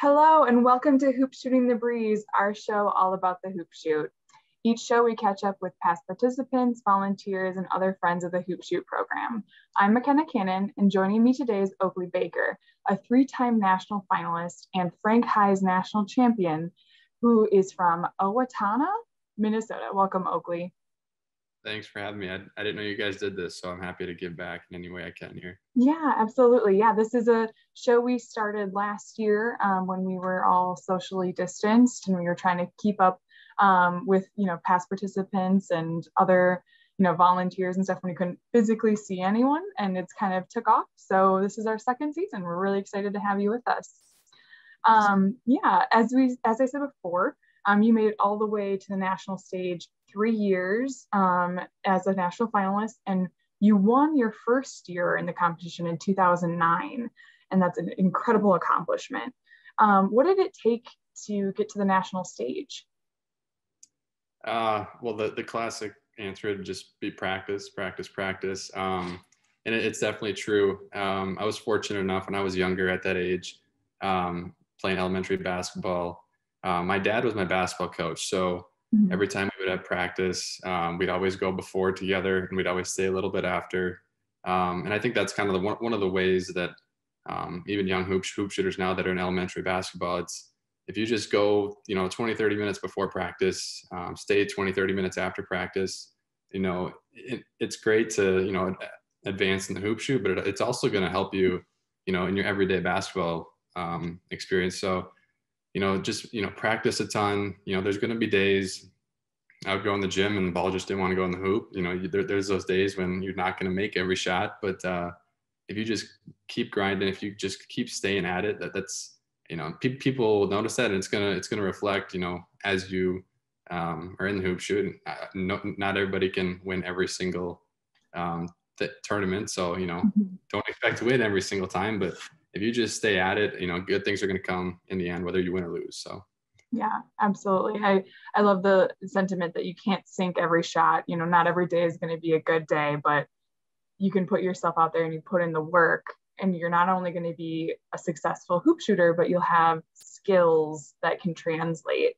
Hello, and welcome to Hoop Shooting the Breeze, our show all about the hoop shoot. Each show, we catch up with past participants, volunteers, and other friends of the Hoop Shoot program. I'm McKenna Cannon, and joining me today is Oakley Baker, a three-time national finalist and Frank Hise national champion, who is from Owatonna, Minnesota. Welcome, Oakley. Thanks for having me. I didn't know you guys did this, so I'm happy to give back in any way I can here. Yeah, absolutely. Yeah, this is a show we started last year when we were all socially distanced and we were trying to keep up with, past participants and other, volunteers and stuff when we couldn't physically see anyone, and it's kind of took off. So this is our second season. We're really excited to have you with us. As I said before, you made it all the way to the national stage 3 years as a national finalist, and you won your first year in the competition in 2009, and that's an incredible accomplishment. What did it take to get to the national stage? Well, the classic answer would just be practice. And it's definitely true. I was fortunate enough when I was younger at that age, playing elementary basketball. My dad was my basketball coach, so every time we would have practice, we'd always go before together, and we'd always stay a little bit after. And I think that's kind of one of the ways that even young hoop shooters now that are in elementary basketball, it's if you just go, 20, 30 minutes before practice, stay 20, 30 minutes after practice, it's great to, advance in the hoop shoot, but it's also going to help you, in your everyday basketball experience. So, practice a ton. There's going to be days I would go in the gym and the ball just didn't want to go in the hoop. There's those days when you're not going to make every shot, but if you just keep grinding, if you just keep staying at it, that's people will notice that, and it's gonna reflect, as you are in the hoop shoot. Not everybody can win every single tournament, so don't expect to win every single time, but if you just stay at it, good things are going to come in the end, whether you win or lose. So yeah, absolutely. I love the sentiment that you can't sink every shot. Not every day is going to be a good day, but you can put yourself out there and you put in the work, and you're not only going to be a successful hoop shooter, but you'll have skills that can translate.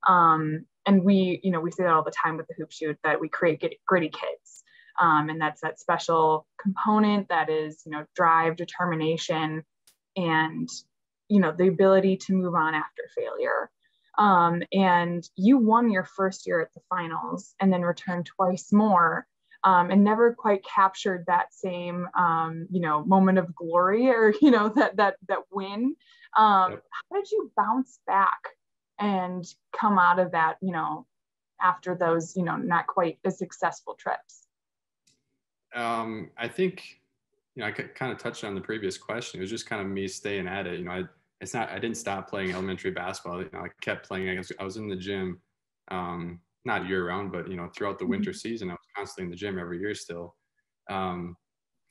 And we say that all the time with the hoop shoot, that we create gritty kids. And that's that special component that is, drive, determination, and, the ability to move on after failure. And you won your first year at the finals and then returned twice more. And never quite captured that same, moment of glory, or, that win. How did you bounce back and come out of that, after those, not quite as successful trips? I think, I kind of touched on the previous question. It was just kind of me staying at it. I didn't stop playing elementary basketball. I kept playing. I was in the gym, not year round, but throughout the winter season, I was constantly in the gym every year still. And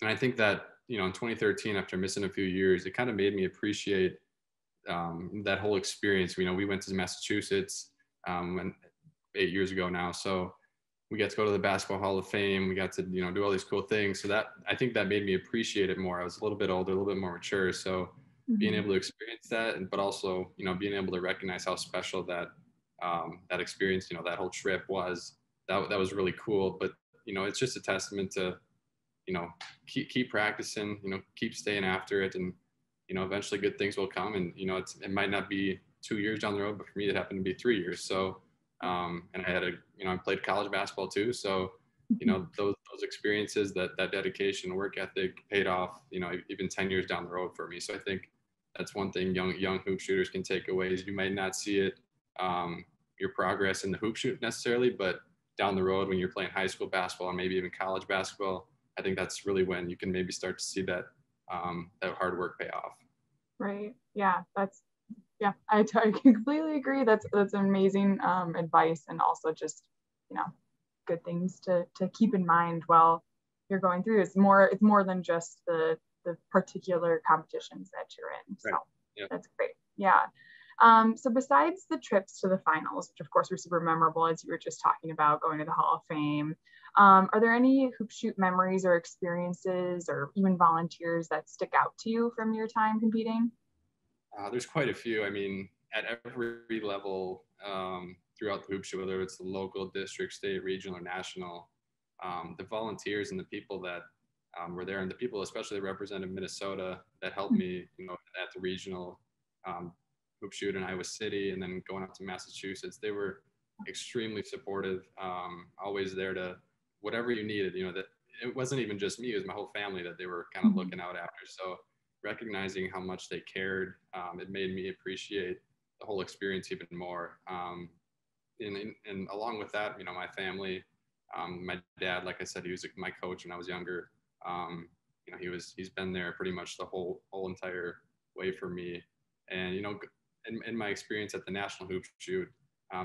I think that in 2013, after missing a few years, it kind of made me appreciate that whole experience. We went to Massachusetts 8 years ago now, so we got to go to the Basketball Hall of Fame. We got to do all these cool things. So that, I think that made me appreciate it more. I was a little bit older, a little bit more mature. So being able to experience that, but also being able to recognize how special that that experience, that whole trip was, that was really cool. But it's just a testament to keep practicing, keep staying after it, and eventually good things will come. And it might not be 2 years down the road, but for me it happened to be 3 years. So and I had I played college basketball too, so those experiences, that dedication, work ethic paid off, even 10 years down the road for me. So I think that's one thing young hoop shooters can take away, is you might not see it, your progress in the hoop shoot necessarily, but down the road when you're playing high school basketball and maybe even college basketball, I think that's really when you can maybe start to see that that hard work pay off. Right. Yeah. I completely agree. That's amazing advice, and also just, good things to keep in mind while you're going through. It's more than just the particular competitions that you're in. So That's great. Yeah. So besides the trips to the finals, which of course were super memorable, as you were just talking about, going to the Hall of Fame, are there any hoop shoot memories or experiences or even volunteers that stick out to you from your time competing? There's quite a few. I mean, at every level throughout the hoop show, whether it's the local, district, state, regional, or national, the volunteers and the people that were there, and the people especially that represented Minnesota that helped me, at the regional hoop shoot in Iowa City, and then going up to Massachusetts, they were extremely supportive, always there to whatever you needed. That it wasn't even just me; it was my whole family that they were kind of looking out after. So recognizing how much they cared, it made me appreciate the whole experience even more. And along with that, my family, my dad, like I said, he was my coach when I was younger. He's been there pretty much the whole entire way for me. And, in my experience at the National Hoop Shoot,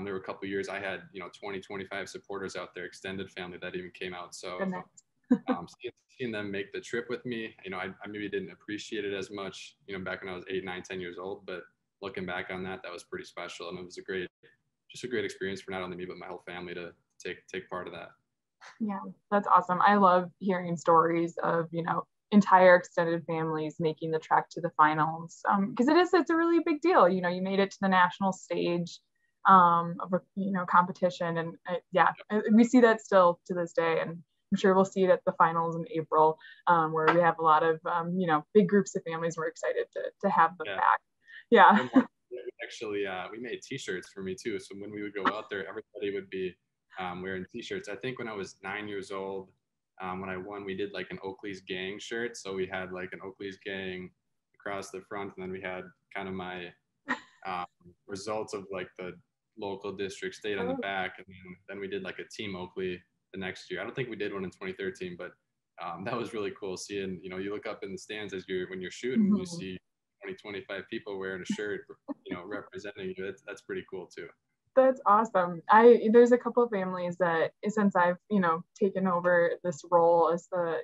there were a couple of years I had, 20, 25 supporters out there, extended family that even came out. So seeing them make the trip with me, I maybe didn't appreciate it as much, back when I was 8, 9, 10 years old, but looking back on that, that was pretty special. And it was just a great experience for not only me, but my whole family to take part of that. Yeah, that's awesome. I love hearing stories of, entire extended families making the trek to the finals. Because it's a really big deal. You made it to the national stage of a, competition. And we see that still to this day. And I'm sure we'll see it at the finals in April, where we have a lot of, big groups of families. We're excited to have them back. Yeah. Actually, we made T-shirts for me too. So when we would go out there, everybody would be wearing T-shirts. I think when I was 9 years old, when I won, we did like an Oakley's gang shirt. So we had like an Oakley's gang across the front, and then we had kind of my results of like the local, district, state on the back, and then we did like a Team Oakley the next year. I don't think we did one in 2013, but that was really cool seeing, you look up in the stands when you're shooting, you see 20, 25 people wearing a shirt, representing you. That's pretty cool too. That's awesome. There's a couple of families that, since I've, taken over this role as the,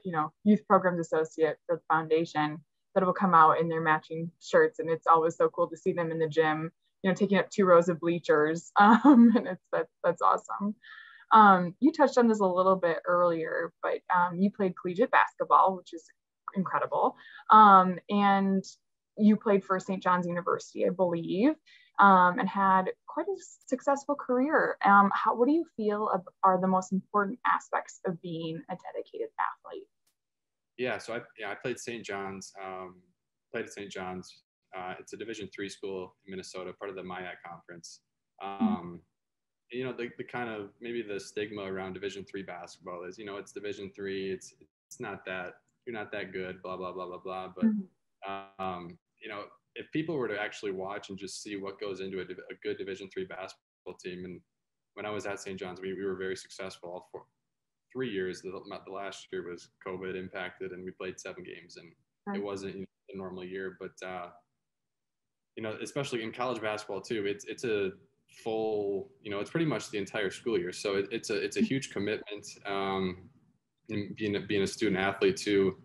youth programs associate for the foundation, that will come out in their matching shirts. And it's always so cool to see them in the gym, taking up 2 rows of bleachers. And that's awesome. You touched on this a little bit earlier, but you played collegiate basketball, which is incredible. And you played for St. John's University, I believe, and had quite a successful career. What do you feel are the most important aspects of being a dedicated athlete? Yeah, so I played St. John's. Played at St. John's. It's a Division III school in Minnesota, part of the MIAC conference. The kind of maybe the stigma around Division III basketball is, it's Division III. It's not that you're not that good, blah blah blah blah blah. But if people were to actually watch and just see what goes into a good Division III basketball team, and when I was at St. John's, we were very successful all 3 years. The last year was COVID impacted, and we played 7 games, and it wasn't a normal year. But especially in college basketball too, it's a full, it's pretty much the entire school year. So it's a huge commitment. In being a student athlete too.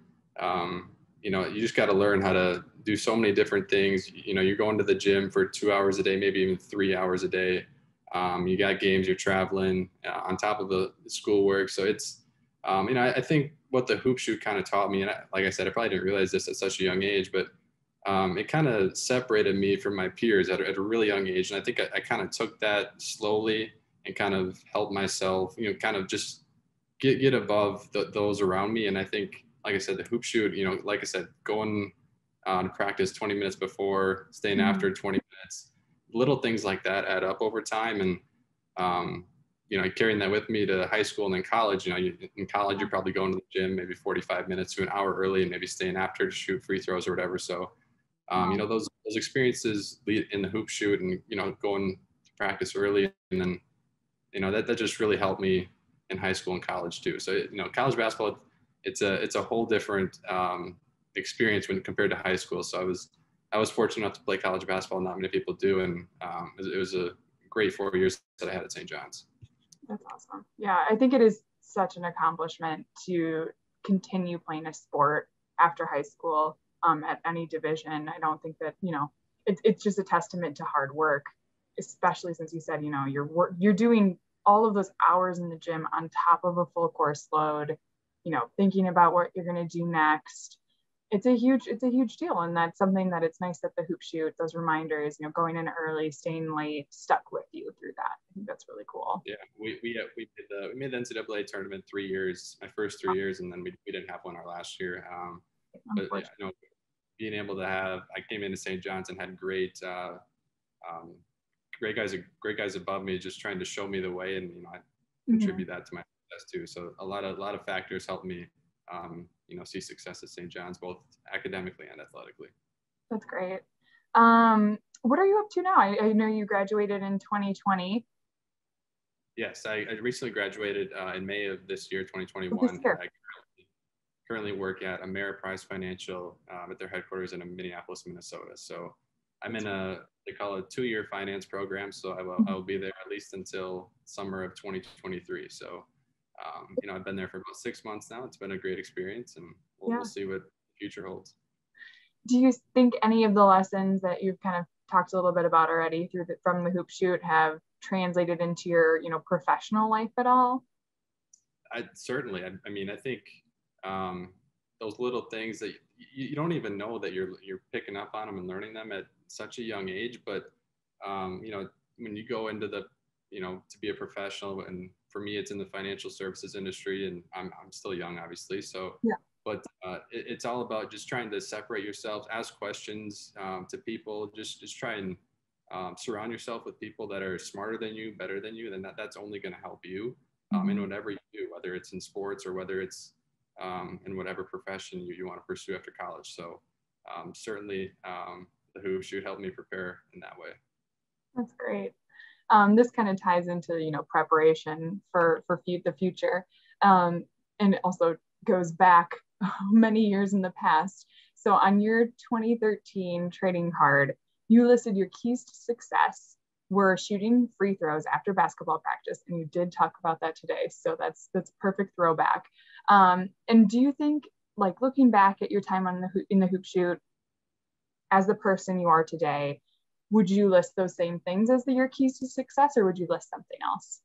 You just got to learn how to do so many different things. You're going to the gym for 2 hours a day, maybe even 3 hours a day. You got games, you're traveling on top of the schoolwork. So it's, I think what the hoop shoot kind of taught me, and like I said, I probably didn't realize this at such a young age, but it kind of separated me from my peers at a really young age. And I think I kind of took that slowly and kind of helped myself, kind of just get above those around me. And I think, like I said, the hoop shoot, like I said, going to practice 20 minutes before, staying after 20 minutes, little things like that add up over time. And, carrying that with me to high school and then college, in college, you're probably going to the gym maybe 45 minutes to an hour early and maybe staying after to shoot free throws or whatever. So, those experiences in the hoop shoot and, going to practice early, and then, that just really helped me in high school and college too. So, college basketball, it's a whole different experience when compared to high school. So I was fortunate enough to play college basketball. Not many people do, and it was a great 4 years that I had at St. John's. That's awesome. Yeah, I think it is such an accomplishment to continue playing a sport after high school at any division. I don't think that it's just a testament to hard work, especially since you said you're doing all of those hours in the gym on top of a full course load. Thinking about what you're going to do next. it's a huge deal. And that's something that it's nice that the hoop shoot, those reminders, going in early, staying late, stuck with you through that. I think that's really cool. Yeah, we made the NCAA tournament 3 years, my first 3 years, and then we didn't have one our last year. But yeah, being able to I came into St. John's and had um, great guys above me, just trying to show me the way, and I contribute that to my success too. So a lot of factors helped me, see success at St. John's, both academically and athletically. That's great. What are you up to now? I know you graduated in 2020. Yes, I recently graduated in May of this year, 2021. This year. I currently work at Ameriprise Financial at their headquarters in Minneapolis, Minnesota. So I'm in they call it a 2-year finance program. So I will be there at least until summer of 2023. So, I've been there for about 6 months now. It's been a great experience, and we'll see what the future holds. Do you think any of the lessons that you've kind of talked a little bit about already from the hoop shoot have translated into your, professional life at all? Certainly. I mean, I think those little things that you don't even know that you're picking up on them and learning them at such a young age. But, when you go into to be a professional, and for me, it's in the financial services industry, and I'm still young, obviously. So, yeah. But it's all about just trying to separate yourself, ask questions to people, just try and surround yourself with people that are smarter than you, better than you. Then that's only going to help you in whatever you do, whether it's in sports or whether it's in whatever profession you want to pursue after college. So certainly the hoop shoot helped me prepare in that way. That's great. This kind of ties into, preparation for the future. And it also goes back many years in the past. So on your 2013 trading card, you listed your keys to success were shooting free throws after basketball practice. And you did talk about that today. So that's perfect throwback. And do you think, like, looking back at your time in the hoop shoot, as the person you are today, would you list those same things as your keys to success, or would you list something else?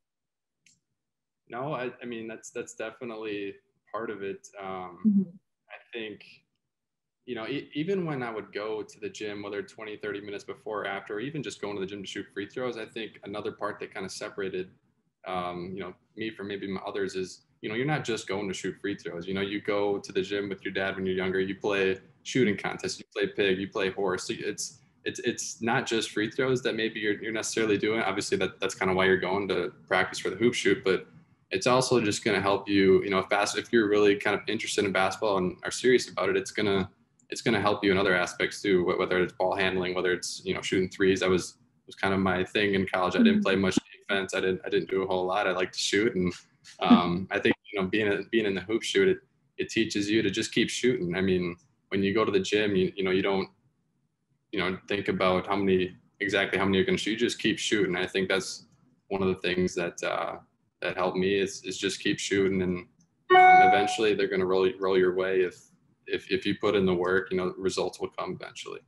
No, I mean, that's definitely part of it. I think, even when I would go to the gym, whether 20, 30 minutes before or after, or even just going to the gym to shoot free throws, I think another part that kind of separated, me from maybe others is, you're not just going to shoot free throws. You go to the gym with your dad when you're younger, you play shooting contests, you play pig, you play horse. It's not just free throws that maybe you're necessarily doing. Obviously that's kind of why you're going to practice for the hoop shoot, but it's also just going to help you, if you're really kind of interested in basketball and are serious about it, it's going to help you in other aspects too, whether it's ball handling, whether it's, shooting threes. That was kind of my thing in college. I didn't play much defense. I didn't do a whole lot. I like to shoot. And I think, being in the hoop shoot, it teaches you to just keep shooting. I mean, when you go to the gym, you don't, think about exactly how many you're going to shoot. You just keep shooting. I think that's one of the things that helped me is just keep shooting, and eventually they're going to roll your way. If you put in the work, results will come eventually.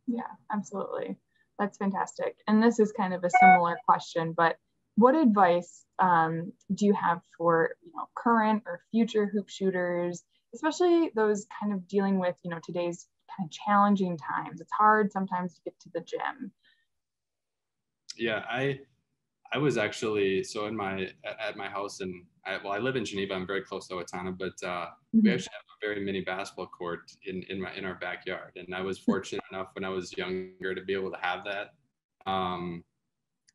Yeah, absolutely. That's fantastic. And this is kind of a similar question, but what advice do you have for, current or future hoop shooters, especially those kind of dealing with, today's kind of challenging times? It's hard sometimes to get to the gym. Yeah, I was actually, so at my house, and I live in Geneva. I'm very close to Owatonna, but we actually have a very mini basketball court in our backyard. And I was fortunate enough when I was younger to be able to have that.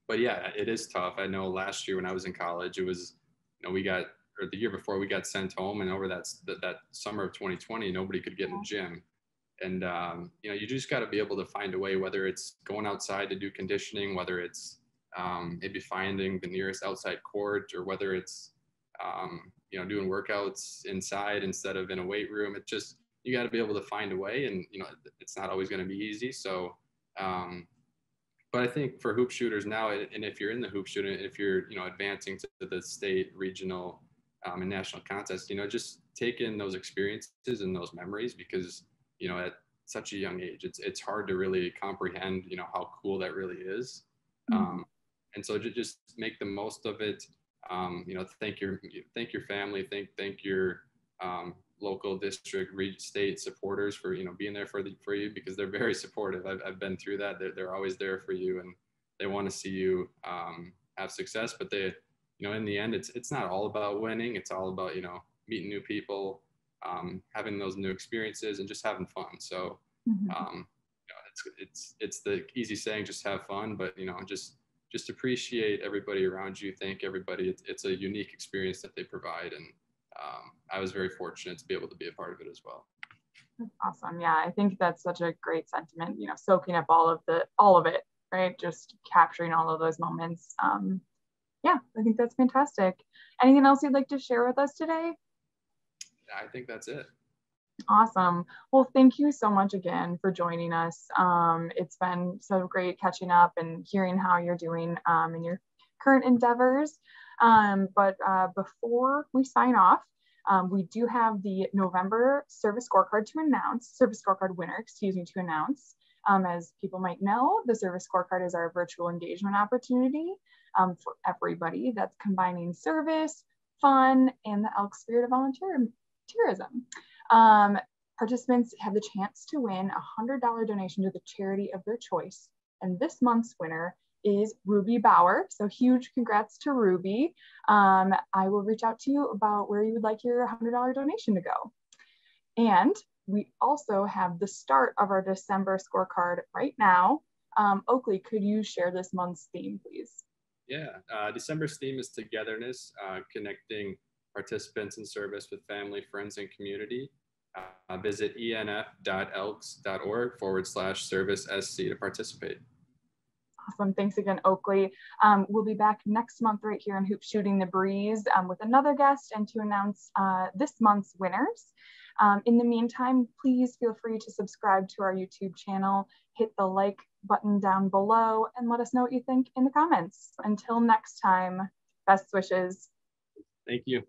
But yeah, it is tough. I know last year when I was in college, it was, the year before, we got sent home, and over that summer of 2020, nobody could get in the gym. And, you just got to be able to find a way, whether it's going outside to do conditioning, whether it's maybe finding the nearest outside court, or whether it's, doing workouts inside instead of in a weight room. It just, you got to be able to find a way, and, it's not always going to be easy. So, but I think for hoop shooters now, and if you're in the hoop shooting, if you're, advancing to the state, regional, and national contests, just take in those experiences and those memories, because, at such a young age, it's hard to really comprehend, how cool that really is. And so just make the most of it. Thank your family, thank your local district, state supporters for, being there for you, because they're very supportive. I've been through that. They're always there for you, and they want to see you have success. But they, in the end, it's not all about winning. It's all about, meeting new people, having those new experiences, and just having fun. So, it's the easy saying, just have fun, but just appreciate everybody around you. Thank everybody. It's a unique experience that they provide, and I was very fortunate to be able to be a part of it as well. That's awesome. Yeah, I think that's such a great sentiment, soaking up all of it, right? Just capturing all of those moments. Yeah, I think that's fantastic. Anything else you'd like to share with us today? I think that's it. Awesome. Well, thank you so much again for joining us. It's been so great catching up and hearing how you're doing in your current endeavors. But before we sign off, we do have the November service scorecard winner, to announce. As people might know, the service scorecard is our virtual engagement opportunity for everybody that's combining service, fun, and the Elks spirit of volunteerism. Participants have the chance to win a $100 donation to the charity of their choice. And this month's winner is Ruby Bauer. So huge congrats to Ruby. I will reach out to you about where you would like your $100 donation to go. And we also have the start of our December scorecard right now. Oakley, could you share this month's theme, please? Yeah, December's theme is togetherness, connecting participants in service with family, friends, and community. Visit enf.elks.org/service-SC to participate. Awesome. Thanks again, Oakley. We'll be back next month right here on Hoop Shooting the Breeze with another guest and to announce this month's winners. In the meantime, please feel free to subscribe to our YouTube channel, hit the like button down below, and let us know what you think in the comments. Until next time, best wishes. Thank you.